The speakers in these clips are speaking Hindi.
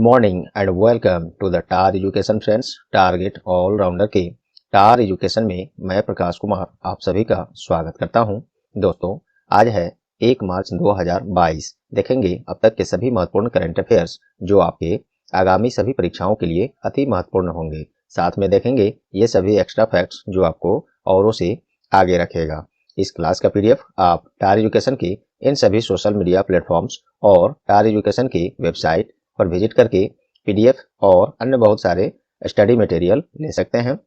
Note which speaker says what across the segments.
Speaker 1: Morning and welcome to the Tar education friends. Target allrounder के टार एजुकेशन में मैं प्रकाश कुमार आप सभी का स्वागत करता हूं। दोस्तों, आज है 1 मार्च 2022। देखेंगे अब तक के सभी महत्वपूर्ण करंट अफेयर्स जो आपके आगामी सभी परीक्षाओं के लिए अति महत्वपूर्ण होंगे। साथ में देखेंगे ये सभी एक्स्ट्रा फैक्ट्स जो आपको औरों से आगे रखेगा। इस क्लास का पीडीएफ आप टार एजुकेशन के इन सभी सोशल मीडिया प्लेटफॉर्म्स और टार एजुकेशन की वेबसाइट पर विजिट करके पीडीएफ और अन्य बहुत सारे स्टडी मटेरियल ले सकते हैं।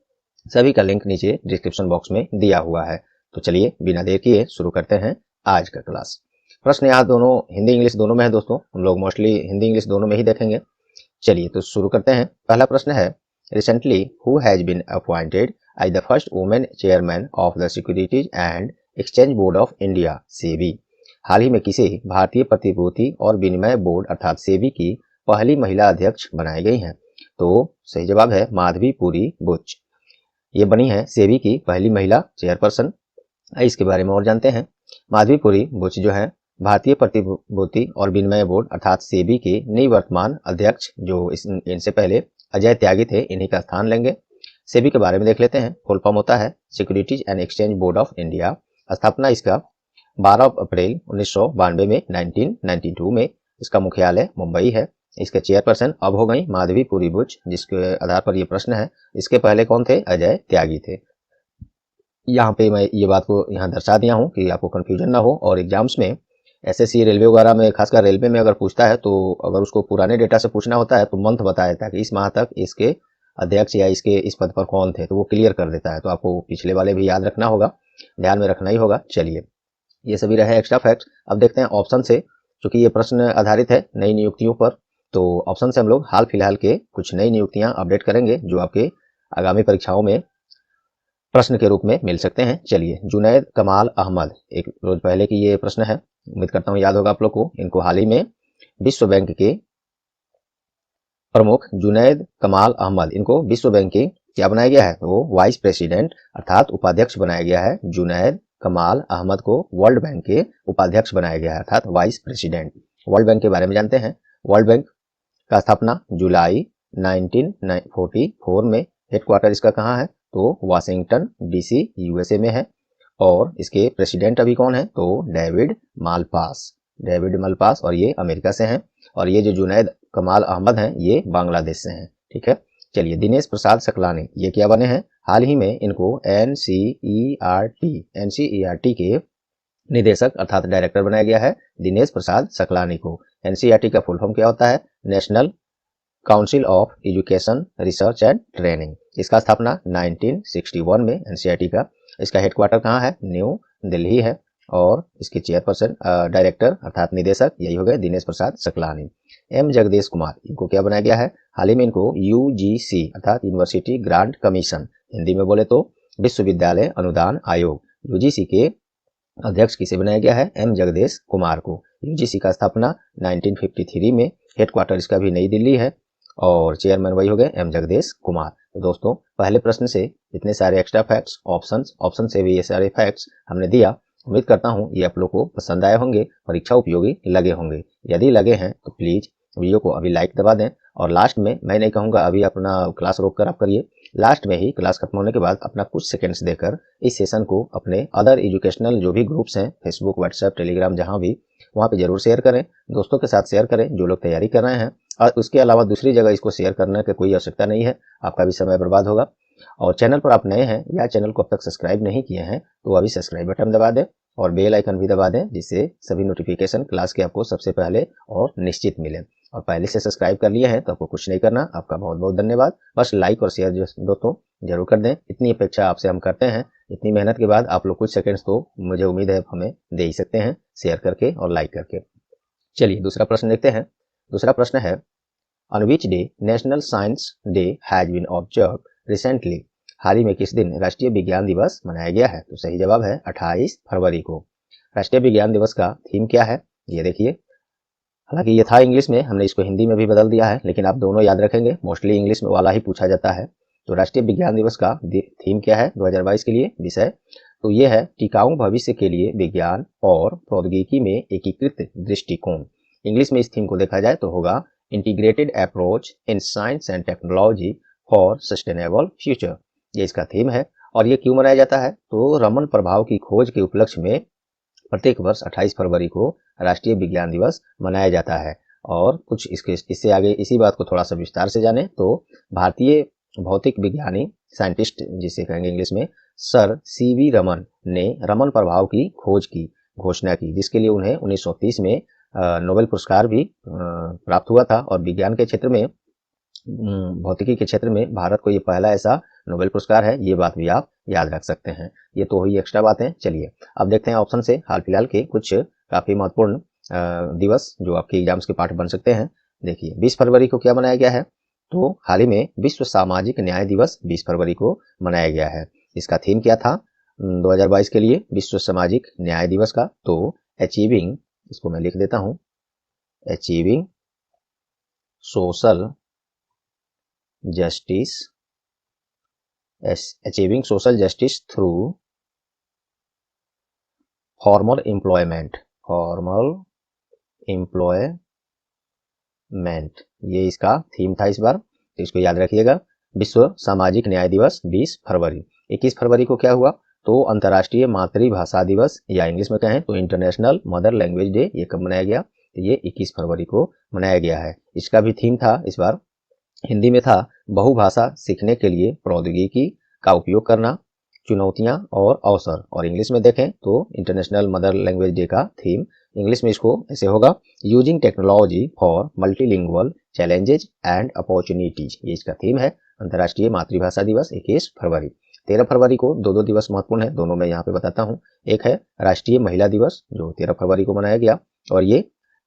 Speaker 1: सभी का लिंक नीचे डिस्क्रिप्शन बॉक्स में दिया हुआ है। तो चलिए बिना देर किए शुरू करते हैं आज का क्लास। प्रश्न यहाँ दोनों हिंदी इंग्लिश दोनों में है दोस्तों, हम लोग मोस्टली हिंदी इंग्लिश दोनों में ही देखेंगे। चलिए तो शुरू करते हैं। पहला प्रश्न है, recently who has been appointed as the first women chairman of the securities and exchange board of India SEBI. हाल ही में किसे भारतीय प्रतिभूति और विनिमय बोर्ड अर्थात सेबी की पहली महिला अध्यक्ष बनाई गई हैं? तो सही जवाब है माधवी पुरी बुच। ये बनी है सेबी की पहली महिला चेयरपर्सन। इसके बारे में और जानते हैं। माधवी पुरी बुच जो है भारतीय प्रतिभूति और विनिमय बोर्ड अर्थात सेबी के निवर्तमान अध्यक्ष जो इनसे पहले अजय त्यागी थे, इन्हीं का स्थान लेंगे। सेबी के बारे में देख लेते हैं। फुल फॉर्म होता है securities and exchange board of India. स्थापना इसका 12 अप्रैल 1992 में 1992 में। इसका मुख्यालय मुंबई है। इसके चेयरपर्सन अब हो गई माधवी पुरी बुच, जिसके आधार पर यह प्रश्न है। इसके पहले कौन थे? अजय त्यागी थे। यहाँ पे मैं ये बात को यहाँ दर्शा दिया हूँ कि आपको कंफ्यूजन ना हो। और एग्जाम्स में एसएससी रेलवे वगैरह में, खासकर रेलवे में अगर पूछता है तो अगर उसको पुराने डेटा से पूछना होता है तो मंथ बता देता है कि इस माह तक इसके अध्यक्ष या इसके इस पद पर कौन थे, तो वो क्लियर कर देता है। तो आपको पिछले वाले भी याद रखना होगा, ध्यान में रखना ही होगा। चलिए, ये सभी रहे एक्स्ट्रा फैक्ट्स। अब देखते हैं ऑप्शन से, क्योंकि ये प्रश्न आधारित है नई नियुक्तियों पर। तो ऑप्शन से हम लोग हाल फिलहाल के कुछ नई नियुक्तियां अपडेट करेंगे जो आपके आगामी परीक्षाओं में प्रश्न के रूप में मिल सकते हैं। चलिए, जुनैद कमाल अहमद, एक रोज पहले की ये प्रश्न है, उम्मीद करता हूँ याद होगा आप लोग को। इनको हाल ही में विश्व बैंक के प्रमुख जुनैद कमाल अहमद, इनको विश्व बैंक की क्या बनाया गया है? वो वाइस प्रेसिडेंट अर्थात उपाध्यक्ष बनाया गया है। जुनैद कमाल अहमद को वर्ल्ड बैंक के उपाध्यक्ष बनाया गया है अर्थात वाइस प्रेसिडेंट। वर्ल्ड बैंक के बारे में जानते हैं। वर्ल्ड बैंक का स्थापना जुलाई 1944 में। हेडक्वार्टर इसका कहाँ है? तो वाशिंगटन डीसी यूएसए में है। और इसके प्रेसिडेंट अभी कौन है? तो डेविड मालपास। डेविड मालपास, और ये अमेरिका से हैं। और ये जो जुनैद कमाल अहमद हैं ये बांग्लादेश से हैं। ठीक है। चलिए, दिनेश प्रसाद सकलानी, ये क्या बने हैं? हाल ही में इनको एनसीईआरटी के निदेशक अर्थात डायरेक्टर बनाया गया है। दिनेश प्रसाद सकलानी को। एनसीईआरटी का फुल फॉर्म क्या होता है? National council of education research and training. इसका स्थापना 1961 में एनसीईआरटी का। इसका हेडक्वार्टर कहाँ है? न्यू दिल्ली है। और इसके चेयरपर्सन डायरेक्टर अर्थात निदेशक यही हो गए दिनेश प्रसाद सकलानी। एम जगदेश कुमार, इनको क्या बनाया गया है? हाल ही में इनको यूजीसी अर्थात यूनिवर्सिटी ग्रांट कमीशन, हिंदी में बोले तो विश्वविद्यालय अनुदान आयोग, यूजीसी के अध्यक्ष किसे बनाया गया है? एम जगदेश कुमार को। यूजीसी का स्थापना 1953 में। हेडक्वार्टर इसका भी नई दिल्ली है। और चेयरमैन वही हो गए एम जगदेश कुमार। तो दोस्तों, पहले प्रश्न से इतने सारे एक्स्ट्रा फैक्ट्स, ऑप्शन से भी ये सारे फैक्ट्स हमने दिया। उम्मीद करता हूँ ये आप लोग को पसंद आए होंगे, परीक्षा उपयोगी लगे होंगे। यदि लगे हैं तो प्लीज वीडियो को अभी लाइक दबा दें। और लास्ट में मैं नहीं कहूँगा अभी अपना क्लास रोक कर आप करिए, लास्ट में ही क्लास खत्म होने के बाद अपना कुछ सेकंड्स देकर इस सेशन को अपने अदर एजुकेशनल जो भी ग्रुप्स हैं, फेसबुक, व्हाट्सएप, टेलीग्राम, जहाँ भी, वहाँ पे जरूर शेयर करें। दोस्तों के साथ शेयर करें जो लोग तैयारी कर रहे हैं। और उसके अलावा दूसरी जगह इसको शेयर करने की कोई आवश्यकता नहीं है, आपका भी समय बर्बाद होगा। और चैनल पर आप नए हैं या चैनल को अब तक सब्सक्राइब नहीं किए हैं तो अभी सब्सक्राइब बटन दबा दें और बेल आइकन भी दबा दें, जिससे सभी नोटिफिकेशन क्लास के आपको सबसे पहले और निश्चित मिले। और पहले से सब्सक्राइब कर लिए हैं तो आपको कुछ नहीं करना। आपका बहुत बहुत धन्यवाद। बस लाइक और शेयर दोस्तों जरूर कर दें, इतनी अपेक्षा आपसे हम करते हैं। इतनी मेहनत के बाद आप लोग कुछ सेकंड्स तो मुझे उम्मीद है हमें दे ही सकते हैं, शेयर करके और लाइक करके। चलिए, दूसरा प्रश्न देखते हैं। दूसरा प्रश्न है, on which day national science day has been observed recently. हाल ही में किस दिन राष्ट्रीय विज्ञान दिवस मनाया गया है? तो सही जवाब है 28 फरवरी को। राष्ट्रीय विज्ञान दिवस का थीम क्या है? ये देखिए, हालांकि ये था इंग्लिश में, हमने इसको हिंदी में भी बदल दिया है, लेकिन आप दोनों याद रखेंगे, मोस्टली इंग्लिश में वाला ही पूछा जाता है। तो राष्ट्रीय विज्ञान दिवस का थीम क्या है 2022 के लिए विषय? तो ये है टिकाऊ भविष्य के लिए विज्ञान और प्रौद्योगिकी में एकीकृत दृष्टिकोण। इंग्लिश में इस थीम को देखा जाए तो होगा integrated approach in science and technology for sustainable future. ये इसका थीम है। और ये क्यों मनाया जाता है? तो रमन प्रभाव की खोज के उपलक्ष्य में प्रत्येक वर्ष 28 फरवरी को राष्ट्रीय विज्ञान दिवस मनाया जाता है। और कुछ इससे आगे इसी बात को थोड़ा सा विस्तार से जाने तो भारतीय भौतिक विज्ञानी साइंटिस्ट जिसे कहेंगे इंग्लिश में सर सीवी रमन ने रमन प्रभाव की खोज की घोषणा की, जिसके लिए उन्हें 1930 में नोबेल पुरस्कार भी प्राप्त हुआ था। और विज्ञान के क्षेत्र में भौतिकी के क्षेत्र में भारत को ये पहला ऐसा नोबेल पुरस्कार है, ये बात भी आप याद रख सकते हैं। ये तो हुई एक्स्ट्रा बातें। चलिए अब देखते हैं ऑप्शन से हाल फिलहाल के कुछ काफी महत्वपूर्ण दिवस जो आपके एग्जाम्स के पाठ बन सकते हैं। देखिए 20 फरवरी को क्या मनाया गया है? तो हाल ही में विश्व सामाजिक न्याय दिवस 20 फरवरी को मनाया गया है। इसका थीम क्या था 2022 के लिए विश्व सामाजिक न्याय दिवस का? तो अचीविंग, इसको मैं लिख देता हूं, achieving social justice, achieving social justice through formal employment, formal employment, ये इसका थीम था इस बार, तो इसको याद रखिएगा। विश्व सामाजिक न्याय दिवस 20 फरवरी। 21 फरवरी को क्या हुआ? तो अंतर्राष्ट्रीय मातृभाषा दिवस, या इंग्लिश में कहें तो इंटरनेशनल मदर लैंग्वेज डे। ये कब मनाया गया? तो ये 21 फरवरी को मनाया गया है। इसका भी थीम था इस बार, हिंदी में था बहुभाषा सीखने के लिए प्रौद्योगिकी का उपयोग करना, चुनौतियां और अवसर। और इंग्लिश में देखें तो इंटरनेशनल मदर लैंग्वेज डे का थीम इंग्लिश में इसको ऐसे होगा, using technology for multilingual challenges and opportunities. ये इसका थीम है अंतर्राष्ट्रीय मातृभाषा दिवस 21 फरवरी। 13 फरवरी को दो दिवस महत्वपूर्ण है, दोनों मैं यहाँ पे बताता हूँ। एक है राष्ट्रीय महिला दिवस जो 13 फरवरी को मनाया गया, और ये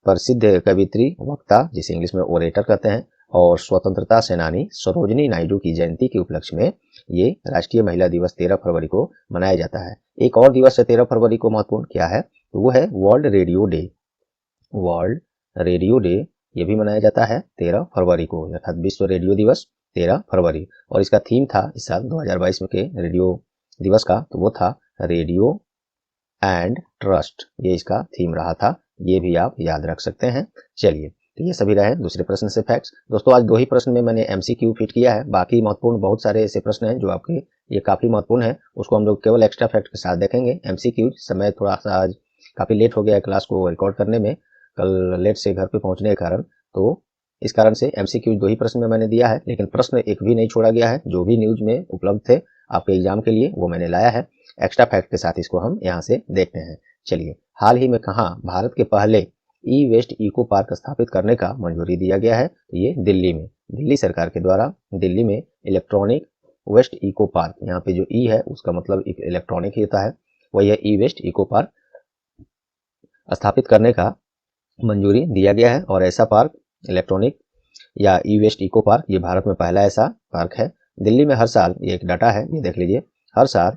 Speaker 1: प्रसिद्ध कवित्री वक्ता जिसे इंग्लिश में ओरेटर कहते हैं और स्वतंत्रता सेनानी सरोजिनी नायडू की जयंती के उपलक्ष्य में ये राष्ट्रीय महिला दिवस 13 फरवरी को मनाया जाता है। एक और दिवस है 13 फरवरी को महत्वपूर्ण, क्या है? तो वो है world radio day. World radio day ये भी मनाया जाता है 13 फरवरी को, अर्थात विश्व रेडियो दिवस 13 फरवरी। और इसका थीम था इस साल 2022 में के रेडियो दिवस का, तो वो था रेडियो एंड ट्रस्ट। ये इसका थीम रहा था, ये भी आप याद रख सकते हैं। चलिए तो ये सभी रहे दूसरे प्रश्न से फैक्ट्स। दोस्तों आज 2 ही प्रश्न में मैंने एमसीक्यू फिट किया है, बाकी महत्वपूर्ण बहुत सारे ऐसे प्रश्न हैं जो आपके ये काफी महत्वपूर्ण है, उसको हम लोग केवल एक्स्ट्रा फैक्ट के साथ देखेंगे। एमसीक्यू समय थोड़ा सा आज काफी लेट हो गया है क्लास को रिकॉर्ड करने में, कल लेट से घर पे पहुंचने के कारण, तो इस कारण से एमसीक्यू 2 ही प्रश्न में मैंने दिया है, लेकिन प्रश्न एक भी नहीं छोड़ा गया है। जो भी न्यूज में उपलब्ध थे आपके एग्जाम के लिए वो मैंने लाया है एक्स्ट्रा फैक्ट के साथ, इसको हम यहाँ से देखते हैं। चलिए हाल ही में कहाँ भारत के पहले ई वेस्ट इको पार्क स्थापित करने का मंजूरी दिया गया है? तो ये दिल्ली में, दिल्ली सरकार के द्वारा दिल्ली में इलेक्ट्रॉनिक वेस्ट इको पार्क, यहाँ पे जो ई है उसका मतलब इलेक्ट्रॉनिक ही होता है, वही है ई वेस्ट इको पार्क स्थापित करने का मंजूरी दिया गया है। और ऐसा पार्क इलेक्ट्रॉनिक या ई वेस्ट इको पार्क ये भारत में पहला ऐसा पार्क है। दिल्ली में हर साल, ये एक डाटा है, ये देख लीजिए, हर साल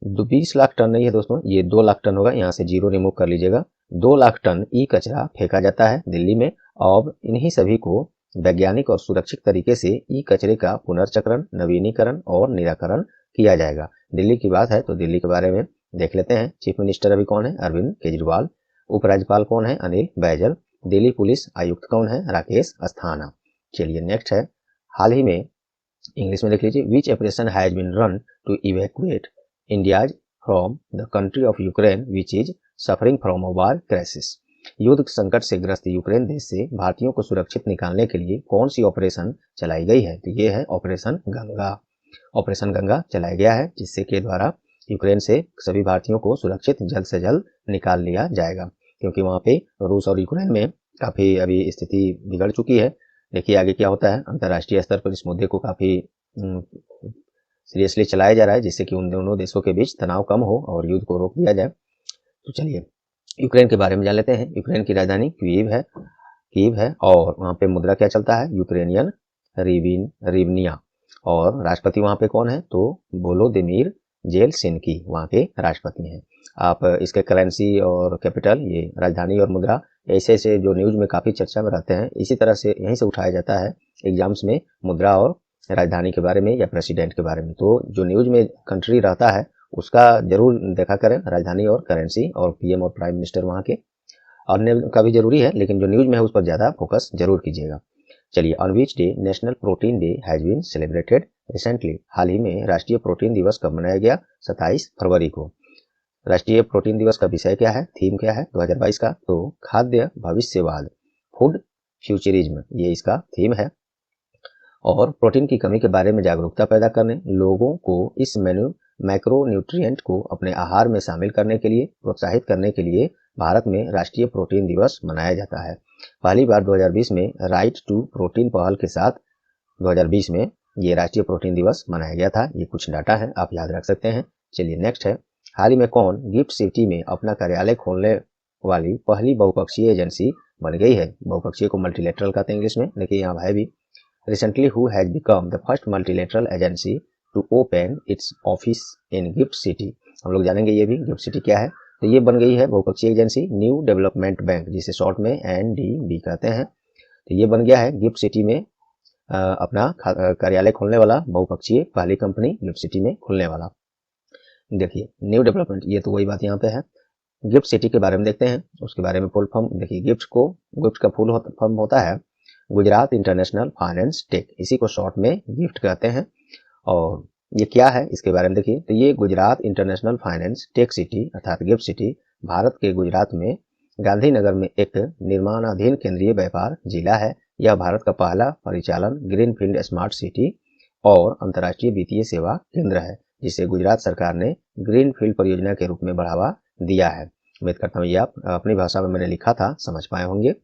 Speaker 1: 20 लाख टन नहीं है दोस्तों, ये 2 लाख टन होगा, यहाँ से जीरो रिमूव कर लीजिएगा। 2 लाख टन ई कचरा फेंका जाता है दिल्ली में। और इन्हीं सभी को वैज्ञानिक और सुरक्षित तरीके से ई कचरे का पुनर्चक्रण, नवीनीकरण और निराकरण किया जाएगा। दिल्ली की बात है तो दिल्ली के बारे में देख लेते हैं। चीफ मिनिस्टर अभी कौन है? अरविंद केजरीवाल। उपराज्यपाल कौन है? अनिल बैजल। दिल्ली पुलिस आयुक्त कौन है? राकेश अस्थाना। चलिए नेक्स्ट है, हाल ही में इंग्लिश में देख लीजिए, which operation has been run to evacuate India from the country of Ukraine which is suffering from a war crisis. युद्ध संकट से ग्रस्त यूक्रेन देश से भारतीयों को सुरक्षित निकालने के लिए कौन सी ऑपरेशन चलाई गई है? तो ये है ऑपरेशन गंगा। ऑपरेशन गंगा चलाया गया है, जिससे के द्वारा यूक्रेन से सभी भारतीयों को सुरक्षित जल्द से जल्द निकाल लिया जाएगा, क्योंकि वहाँ पे रूस और यूक्रेन में काफी अभी स्थिति बिगड़ चुकी है। देखिए आगे क्या होता है। अंतर्राष्ट्रीय स्तर पर इस मुद्दे को काफी सीरियसली चलाया जा रहा है, जिससे कि उन दोनों देशों के बीच तनाव कम हो और युद्ध को रोक दिया जाए। तो चलिए यूक्रेन के बारे में जान लेते हैं। यूक्रेन की राजधानी कीव है और वहाँ पे मुद्रा क्या चलता है? यूक्रेनियन रिवनिया। और राष्ट्रपति वहाँ पे कौन है? तो वोलोदिमीर जेलसिंकी वहाँ के राष्ट्रपति हैं। आप इसके करेंसी और कैपिटल, ये राजधानी और मुद्रा, ऐसे ऐसे जो न्यूज में काफी चर्चा में रहते हैं, इसी तरह से यहीं से उठाया जाता है एग्जाम्स में मुद्रा और राजधानी के बारे में या प्रेसिडेंट के बारे में। तो जो न्यूज में कंट्री रहता है उसका जरूर देखा करें, राजधानी और करेंसी और पीएम और प्राइम मिनिस्टर वहाँ के। अन्य का भी जरूरी है, लेकिन जो न्यूज में है उस पर ज़्यादा फोकस जरूर कीजिएगा। चलिए, on which day national protein day has been celebrated recently. हाल ही में राष्ट्रीय प्रोटीन दिवस कब मनाया गया? 27 फरवरी को। राष्ट्रीय प्रोटीन दिवस का विषय क्या है, थीम क्या है 2022 का? तो खाद्य भविष्यवाद, फूड फ्यूचरिज्म, ये इसका थीम है। और प्रोटीन की कमी के बारे में जागरूकता पैदा करने, लोगों को इस मैक्रोन्यूट्रिएंट को अपने आहार में शामिल करने के लिए प्रोत्साहित करने के लिए भारत में राष्ट्रीय प्रोटीन दिवस मनाया जाता है। पहली बार 2020 में राइट टू प्रोटीन पहल के साथ 2020 में ये राष्ट्रीय प्रोटीन दिवस मनाया गया था। ये कुछ डाटा है, आप याद रख सकते हैं। चलिए नेक्स्ट है, हाल ही में कौन गिफ्ट सिटी में अपना कार्यालय खोलने वाली पहली बहुपक्षीय एजेंसी बन गई है? बहुपक्षीय को मल्टीलेटरल कहते हैं इंग्लिश में, देखिए यहाँ है भी। Recently, who has become the first multilateral agency to open its office in Gift City? हम लोग जानेंगे ये भी, गिफ्ट सिटी क्या है। तो ये बन गई है बहुपक्षीय एजेंसी न्यू डेवलपमेंट बैंक, जिसे शॉर्ट में NDB कहते हैं। तो ये बन गया है गिफ्ट सिटी में अपना कार्यालय खोलने वाला बहुपक्षीय पहली कंपनी गिफ्ट सिटी में खुलने वाला। देखिए न्यू डेवलपमेंट, ये तो वही बात यहाँ पे है। गिफ्ट सिटी के बारे में देखते हैं, उसके बारे में फुल फॉर्म देखिए। गिफ्ट का फुल फॉर्म होता है गुजरात इंटरनेशनल फाइनेंस टेक, इसी को शॉर्ट में गिफ्ट कहते हैं। और ये क्या है इसके बारे में देखिए। तो ये Gujarat international finance tech city अर्थात गिफ्ट सिटी भारत के गुजरात में गांधीनगर में एक निर्माणाधीन केंद्रीय व्यापार जिला है। यह भारत का पहला परिचालन ग्रीनफील्ड स्मार्ट सिटी और अंतर्राष्ट्रीय वित्तीय सेवा केंद्र है, जिसे गुजरात सरकार ने ग्रीनफील्ड परियोजना के रूप में बढ़ावा दिया है। उम्मीद करता हूँ ये आप अपनी भाषा में मैंने लिखा था समझ पाए होंगे।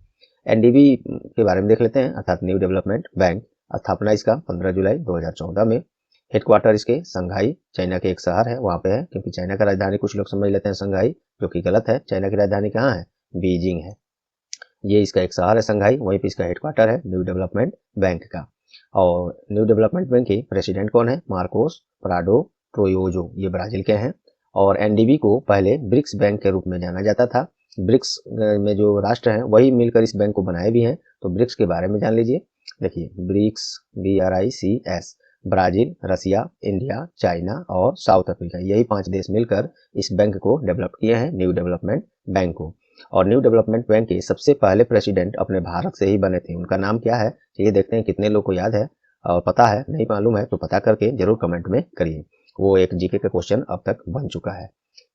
Speaker 1: NDB के बारे में देख लेते हैं, अर्थात न्यू डेवलपमेंट बैंक। स्थापना इसका 15 जुलाई 2014 में। हेडक्वार्टर इसके संघाई, चाइना के एक शहर है वहाँ पे है, क्योंकि चाइना का राजधानी कुछ लोग समझ लेते हैं संघाई, जो कि गलत है। चाइना की राजधानी कहाँ है? बीजिंग है। ये इसका एक शहर है संघाई, वहीं पे इसका हेडक्वार्टर है न्यू डेवलपमेंट बैंक का। और न्यू डेवलपमेंट बैंक के प्रेसिडेंट कौन है? मार्कोस प्राडो ट्रोयोजो, ये ब्राजील के हैं। और NDB को पहले ब्रिक्स बैंक के रूप में जाना जाता था। ब्रिक्स में जो राष्ट्र हैं वही मिलकर इस बैंक को बनाए भी हैं। तो ब्रिक्स के बारे में जान लीजिए। देखिए ब्रिक्स, BRICS, ब्राजील, रसिया, इंडिया, चाइना और साउथ अफ्रीका, यही 5 देश मिलकर इस बैंक को डेवलप किए हैं, न्यू डेवलपमेंट बैंक को। और न्यू डेवलपमेंट बैंक के सबसे पहले प्रेसिडेंट अपने भारत से ही बने थे। उनका नाम क्या है? ये देखते हैं कितने लोग को याद है और पता है। नहीं मालूम है तो पता करके जरूर कमेंट में करिए, वो एक जीके का क्वेश्चन अब तक बन चुका है।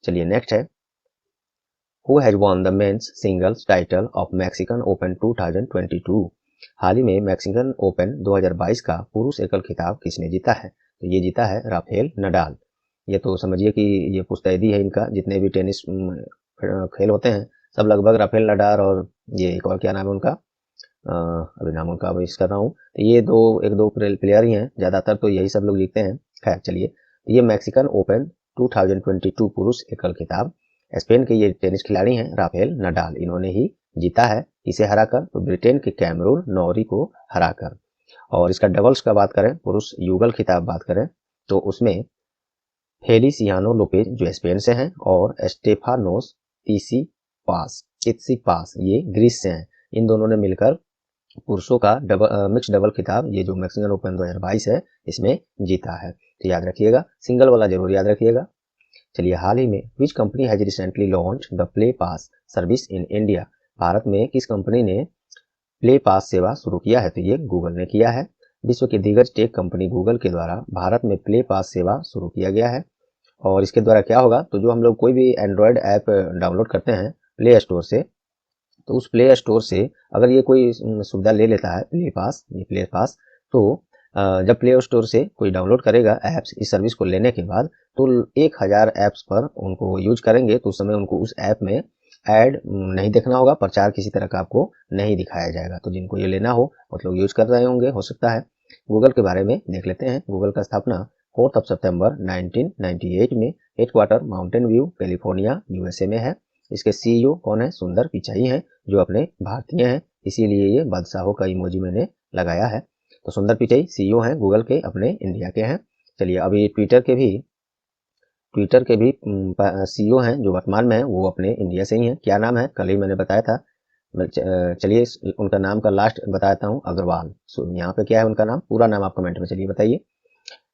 Speaker 1: चलिए नेक्स्ट है, Who has won the men's singles title of Mexican Open 2022? हाल ही में मैक्सिकन ओपन 2022 का पुरुष एकल खिताब किसने जीता है? तो ये जीता है राफेल नडाल। ये तो समझिए कि ये पुस्तैदी है इनका, जितने भी टेनिस खेल होते हैं सब लगभग राफेल नडाल और ये एक और क्या नाम है उनका, अभी नाम उनका मिस कर रहा हूँ। तो ये एक दो प्लेयर ही हैं, ज़्यादातर तो यही सब लोग जीतते हैं। खैर चलिए, ये मैक्सिकन ओपन 2022 पुरुष एकल खिताब स्पेन के ये टेनिस खिलाड़ी हैं राफेल नडाल, इन्होंने ही जीता है। इसे हराकर, तो ब्रिटेन के कैमरून नोरी को हराकर। और इसका डबल्स का बात करें, पुरुष युगल खिताब बात करें, तो उसमें फेलिसियानो लोपेज जो स्पेन से हैं और स्टेफानोस इत्सिपास ये ग्रीस से हैं। इन दोनों ने मिलकर पुरुषों का मिक्स डबल खिताब, ये जो मैक्सिकन ओपन 2022 है, इसमें जीता है। तो याद रखिएगा, सिंगल वाला जरूर याद रखिएगा। चलिए, हाल ही में which company has recently launch the play pass service in India? Bharat में किस कंपनी ने प्ले पास सेवा शुरू किया है? तो ये गूगल ने किया है। विश्व की दिग्गज टेक कंपनी गूगल के द्वारा भारत में प्ले पास सेवा शुरू किया गया है। और इसके द्वारा क्या होगा, तो जो हम लोग कोई भी एंड्रॉयड ऐप डाउनलोड करते हैं प्ले स्टोर से, तो उस प्ले स्टोर से अगर ये कोई सुविधा ले लेता है प्ले पास, तो जब प्ले स्टोर से कोई डाउनलोड करेगा ऐप्स इस सर्विस को लेने के बाद, तो 1000 ऐप्स पर उनको यूज करेंगे तो उस समय उनको उस ऐप में ऐड नहीं देखना होगा, प्रचार किसी तरह का आपको नहीं दिखाया जाएगा। तो जिनको ये लेना हो मतलब यूज कर रहे होंगे, हो सकता है। गूगल के बारे में देख लेते हैं। गूगल का स्थापना 4 सितंबर 1998 में headquarter mountain view California USA में है। इसके CEO कौन है? सुंदर पिचाई हैं, जो अपने भारतीय हैं, इसीलिए ये बादशाहों का इमोजी मैंने लगाया है। तो सुंदर पिचाई CEO हैं गूगल के, अपने इंडिया के हैं। चलिए, अभी ट्विटर के भी CEO हैं जो वर्तमान में है, वो अपने इंडिया से ही हैं। क्या नाम है? कल ही मैंने बताया था। चलिए उनका नाम का लास्ट बताता हूँ, अग्रवाल। यहाँ पे क्या है उनका नाम, पूरा नाम आप कमेंट में चलिए बताइए,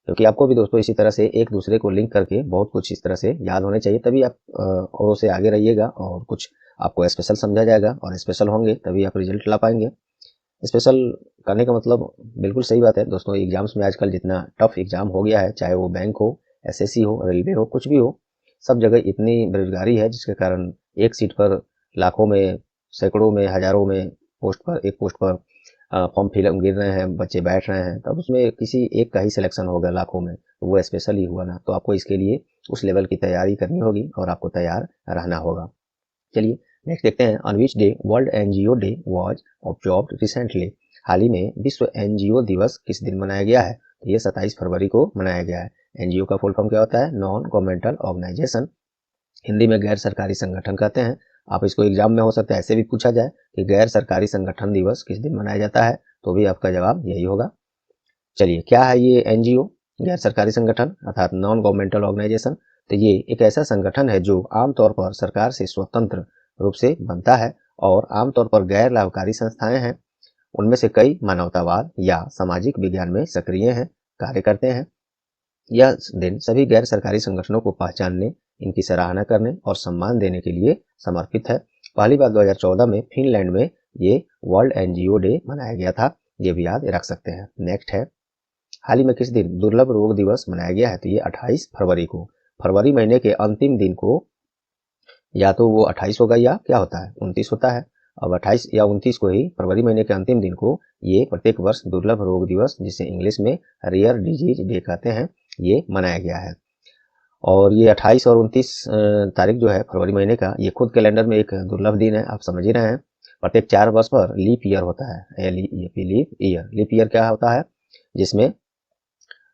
Speaker 1: क्योंकि आपको भी दोस्तों इसी तरह से एक दूसरे को लिंक करके बहुत कुछ इस तरह से याद होने चाहिए, तभी आप औरों से आगे रहिएगा और कुछ आपको स्पेशल समझा जाएगा और स्पेशल होंगे तभी आप रिजल्ट ला पाएंगे। स्पेशल करने का मतलब बिल्कुल सही बात है दोस्तों। एग्जाम्स में आजकल जितना टफ एग्जाम हो गया है, चाहे वो बैंक हो, एसएससी हो, रेलवे हो, कुछ भी हो, सब जगह इतनी बेरोजगारी है जिसके कारण एक सीट पर लाखों में, सैकड़ों में, हजारों में पोस्ट पर, एक पोस्ट पर फॉर्म फिलअप गिर रहे हैं, बच्चे बैठ रहे हैं, तब उसमें किसी एक का ही सिलेक्शन होगा लाखों में, तो वो स्पेशल ही हुआ ना। तो आपको इसके लिए उस लेवल की तैयारी करनी होगी और आपको तैयार रहना होगा। चलिए नेक्स्ट देखते हैं, on which day world NGO day was observed recently. हाल ही में विश्व एनजीओ दिवस किस दिन मनाया गया है? तो ये 27 फरवरी को मनाया गया है। एनजीओ का फुल फॉर्म क्या होता है? नॉन गवर्नमेंटल ऑर्गेनाइजेशन, हिंदी में गैर सरकारी संगठन कहते हैं। आप इसको एग्जाम में हो सकता है ऐसे भी पूछा जाए कि गैर सरकारी संगठन दिवस किस दिन मनाया जाता है, तो भी आपका जवाब यही होगा। चलिए, क्या है ये एनजीओ, गैर सरकारी संगठन अर्थात नॉन गवर्नमेंटल ऑर्गेनाइजेशन? तो ये एक ऐसा संगठन है जो आमतौर पर सरकार से स्वतंत्र रूप से बनता है और आमतौर पर गैर लाभकारी संस्थाएं हैं। उनमें से कई मानवतावाद या सामाजिक विज्ञान में सक्रिय हैं, कार्य करते हैं। यह दिन सभी गैर सरकारी संगठनों को पहचानने, इनकी सराहना करने और सम्मान देने के लिए समर्पित है। पहली बार 2014 में फिनलैंड में ये वर्ल्ड एनजीओ डे मनाया गया था, ये भी याद रख सकते हैं। नेक्स्ट है, हाल ही में किस दिन दुर्लभ रोग दिवस मनाया गया है? तो ये 28 फरवरी को, फरवरी महीने के अंतिम दिन को, या तो वो 28 होगा या क्या होता है 29 होता है। अब 28 या 29 को ही, फरवरी महीने के अंतिम दिन को, ये प्रत्येक वर्ष दुर्लभ रोग दिवस, जिसे इंग्लिश में रेयर डिजीज डे कहते हैं, ये मनाया गया है। और ये 28 और 29 तारीख जो है फरवरी महीने का, ये खुद कैलेंडर में एक दुर्लभ दिन है, आप समझ ही रहे हैं। प्रत्येक 4 वर्ष पर लीप ईयर होता है, लीप ईयर। लीप ईयर क्या होता है? जिसमें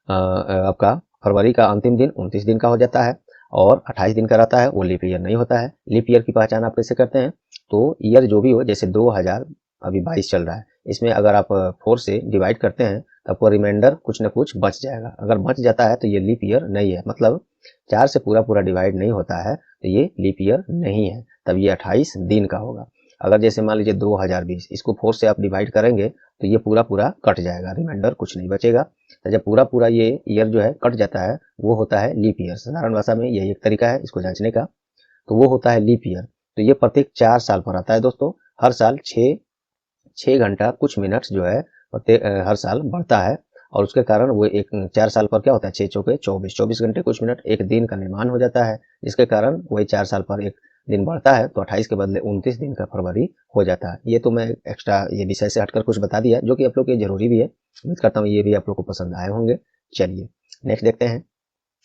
Speaker 1: आपका फरवरी का अंतिम दिन 29 दिन का हो जाता है और 28 दिन का रहता है, वो लीप ईयर नहीं होता है। लीप ईयर की पहचान आप कैसे करते हैं? तो ईयर जो भी हो, जैसे 2022 चल रहा है, इसमें अगर आप 4 से डिवाइड करते हैं तो आपको रिमाइंडर कुछ न कुछ बच जाएगा। अगर बच जाता है तो ये लीप ईयर नहीं है, मतलब 4 से पूरा डिवाइड नहीं होता है, तो ये लीप ईयर नहीं है, तब ये 28 दिन का होगा। अगर जैसे मान लीजिए 2020, इसको 4 से आप डिवाइड करेंगे तो ये पूरा कट जाएगा, रिमाइंडर कुछ नहीं बचेगा। तो जब पूरा ये ईयर जो है कट जाता है, वो होता है लीप ईयर। साधारण भाषा में यही एक तरीका है इसको जांचने का, तो वो होता है लीप ईयर। तो ये प्रत्येक 4 साल पर आता है दोस्तों। हर साल 6 घंटा कुछ मिनट जो है प्रत्येक हर साल बढ़ता है, और उसके कारण वो एक 4 साल पर क्या होता है, 6 चौके 24 घंटे कुछ मिनट एक दिन का निर्माण हो जाता है, जिसके कारण वही 4 साल पर एक दिन बढ़ता है, तो 28 के बदले 29 दिन का फरवरी हो जाता है। ये तो मैं एक्स्ट्रा ये विषय से हटकर कुछ बता दिया, जो कि आप लोग के जरूरी भी है। उम्मीद करता हूँ ये भी आप लोग को पसंद आए होंगे। चलिए नेक्स्ट देखते हैं,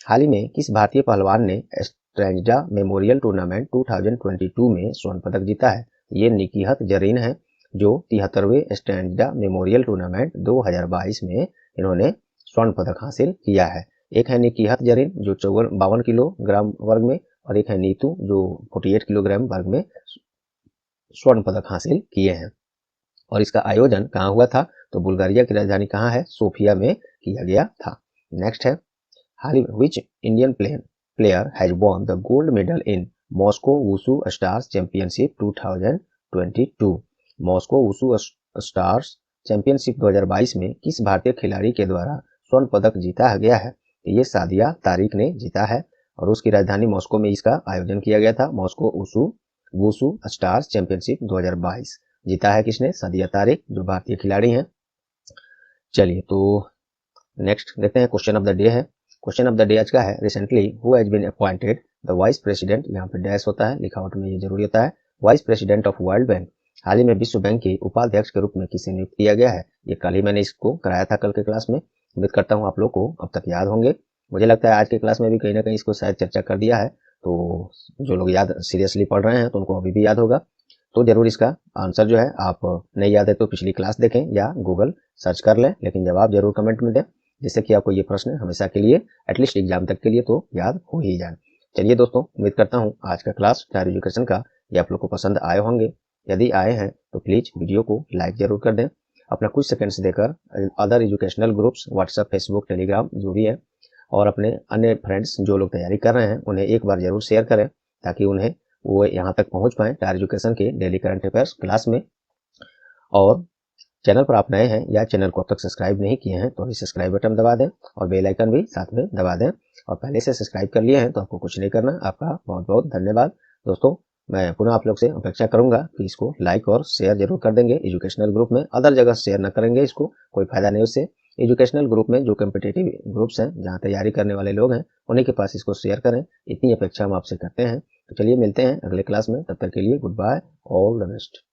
Speaker 1: हाल ही में किस भारतीय पहलवान ने स्ट्रेंजा मेमोरियल टूर्नामेंट 2022 में स्वर्ण पदक जीता है? ये निकीहत जरीन है, जो 73वें स्ट्रेंजा मेमोरियल टूर्नामेंट 2022 में इन्होंने स्वर्ण पदक हासिल किया है। एक है निकीहत जरीन जो 52 किलोग्राम वर्ग में, और एक है नीतू जो 48 किलोग्राम वर्ग में स्वर्ण पदक हासिल किए हैं। और इसका आयोजन कहाँ हुआ था? तो बुल्गारिया की राजधानी कहाँ है? सोफिया में किया गया था। नेक्स्ट है, हाल ही which Indian player has won the gold medal in Moscow Wushu Stars Championship 2022? Moscow wushu stars championship 2022 में किस भारतीय खिलाड़ी के द्वारा स्वर्ण पदक जीता गया है? तो ये सादिया तारिक ने जीता है, और उसकी राजधानी मॉस्को में इसका आयोजन किया गया था। मॉस्को वुशु स्टार्स चैंपियनशिप 2022 जीता है किसने? सादिया तारिक, जो भारतीय खिलाड़ी हैं। चलिए तो नेक्स्ट देखते हैं, क्वेश्चन ऑफ द डे है। क्वेश्चन ऑफ द डे आज का है, recently who has been appointed the vice president, यहाँ पे डैश होता है, लिखावट में ये जरूरी होता है, vice president of world bank. हाल ही में विश्व बैंक के उपाध्यक्ष के रूप में किसे नियुक्त किया गया है? ये कल ही मैंने इसको कराया था कल के क्लास में। उम्मीद करता हूँ आप लोग को अब तक याद होंगे। मुझे लगता है आज के क्लास में भी कहीं ना कहीं इसको शायद चर्चा कर दिया है, तो जो लोग याद सीरियसली पढ़ रहे हैं तो उनको अभी भी याद होगा। तो जरूर इसका आंसर जो है, आप नहीं याद है तो पिछली क्लास देखें या गूगल सर्च कर लें, लेकिन जवाब जरूर कमेंट में दें, जिससे कि आपको ये प्रश्न हमेशा के लिए, एटलीस्ट एग्जाम तक के लिए तो याद हो ही जाए। चलिए दोस्तों, उम्मीद करता हूँ आज का क्लास स्टार एजुकेशन का ये आप लोग को पसंद आए होंगे। यदि आए हैं तो प्लीज वीडियो को लाइक जरूर कर दें, अपना कुछ सेकंड्स देकर other educational groups WhatsApp, Facebook, Telegram जो भी है, और अपने अन्य फ्रेंड्स जो लोग तैयारी कर रहे हैं उन्हें एक बार जरूर शेयर करें, ताकि उन्हें वो यहाँ तक पहुँच पाए स्टार एजुकेशन के डेली करंट अफेयर्स क्लास में। और चैनल पर आप नए हैं या चैनल को अब तक सब्सक्राइब नहीं किए हैं तो अभी सब्सक्राइब बटन दबा दें और बेल आइकन भी साथ में दबा दें। और पहले से सब्सक्राइब कर लिए हैं तो आपको कुछ नहीं करना। आपका बहुत बहुत धन्यवाद दोस्तों। मैं पुनः आप लोग से अपेक्षा करूंगा कि इसको लाइक और शेयर जरूर कर देंगे एजुकेशनल ग्रुप में, अदर जगह शेयर न करेंगे, इसको कोई फायदा नहीं उससे। एजुकेशनल ग्रुप में जो कम्पिटेटिव ग्रुप्स हैं, जहाँ तैयारी करने वाले लोग हैं, उन्हीं के पास इसको शेयर करें, इतनी अपेक्षा हम आपसे करते हैं। तो चलिए मिलते हैं अगले क्लास में, तब तक के लिए goodbye, all the best.